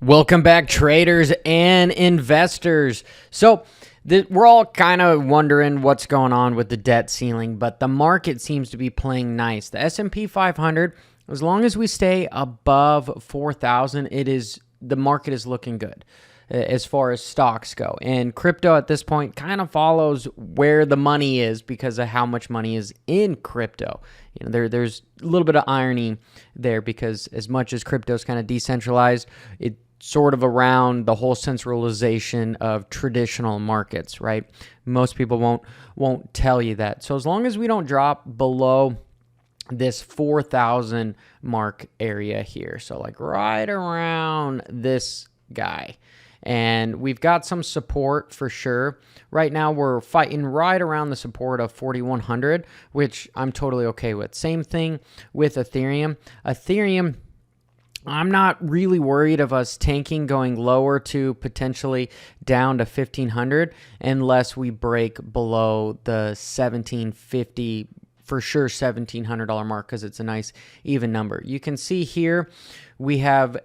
Welcome back, traders and investors. So we're all kind of wondering what's going on with the debt ceiling, but the market seems to be playing nice. The S&P 500, as long as we stay above 4,000, the market is looking good as far as stocks go. And crypto at this point kind of follows where the money is because of how much money is in crypto. You know, there's a little bit of irony there because as much as crypto is kind of decentralized, it's sort of around the whole centralization of traditional markets, right? Most people won't tell you that. So as long as we don't drop below this 4,000 mark area here, so like right around this guy, and we've got some support for sure. Right now, we're fighting right around the support of 4,100, which I'm totally okay with. Same thing with Ethereum. Ethereum, I'm not really worried of us tanking going lower to potentially down to 1,500 unless we break below the 1,750, for sure $1,700 mark, because it's a nice even number. You can see here we have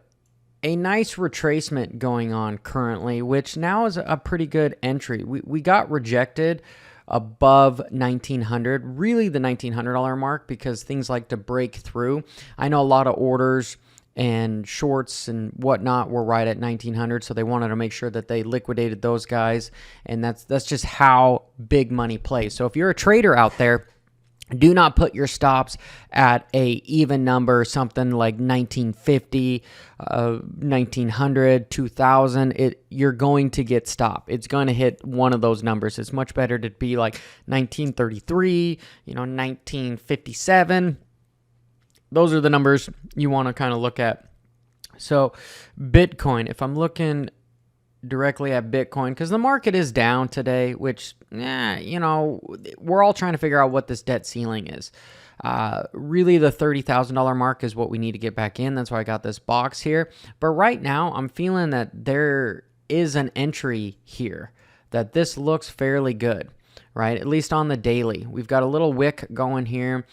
a nice retracement going on currently, which now is a pretty good entry. We got rejected above 1,900, really the $1,900 mark, because things like to break through. I know a lot of orders and shorts and whatnot were right at 1,900, so they wanted to make sure that they liquidated those guys, and that's just how big money plays. So if you're a trader out there, do not put your stops at a even number, something like 1,950, 1,900, 2,000. You're going to get stopped. It's going to hit one of those numbers. It's much better to be like 1,933, 1,957. Those are the numbers you want to kind of look at. So Bitcoin, if I'm looking directly at Bitcoin, because the market is down today, which, we're all trying to figure out what this debt ceiling is. Really, the $30,000 mark is what we need to get back in. That's why I got this box here. But right now, I'm feeling that there is an entry here, that this looks fairly good, right? At least on the daily. We've got a little wick going here.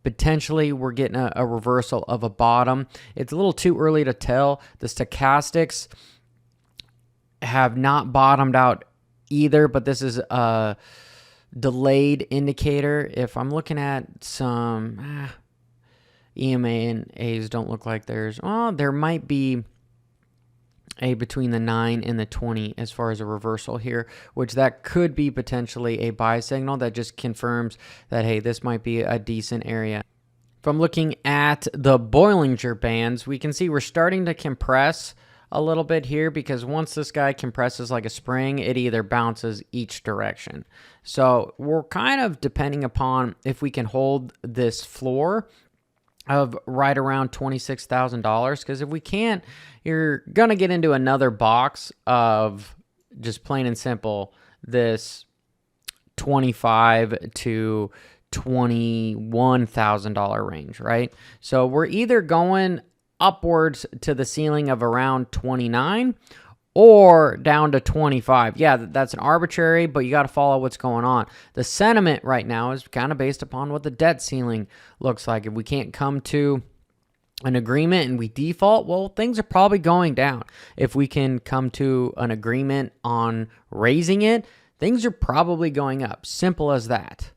Potentially, we're getting a reversal of a bottom. It's a little too early to tell. The stochastics have not bottomed out either, but this is a delayed indicator. If I'm looking at some EMA and A's don't look like there might be a between the 9 and the 20 as far as a reversal here, which that could be potentially a buy signal that just confirms that, hey, this might be a decent area. If I'm looking at the Bollinger Bands, we can see we're starting to compress a little bit here, because once this guy compresses like a spring, it either bounces each direction. So we're kind of depending upon if we can hold this floor of right around $26,000, because if we can't, you're going to get into another box of just plain and simple this $25,000 to $21,000 range, right? So we're either going upwards to the ceiling of around 29 or down to 25. Yeah, that's an arbitrary, but you got to follow what's going on. The sentiment right now is kind of based upon what the debt ceiling looks like. If we can't come to an agreement and we default, well, things are probably going down. If we can come to an agreement on raising it, things are probably going up. Simple as that.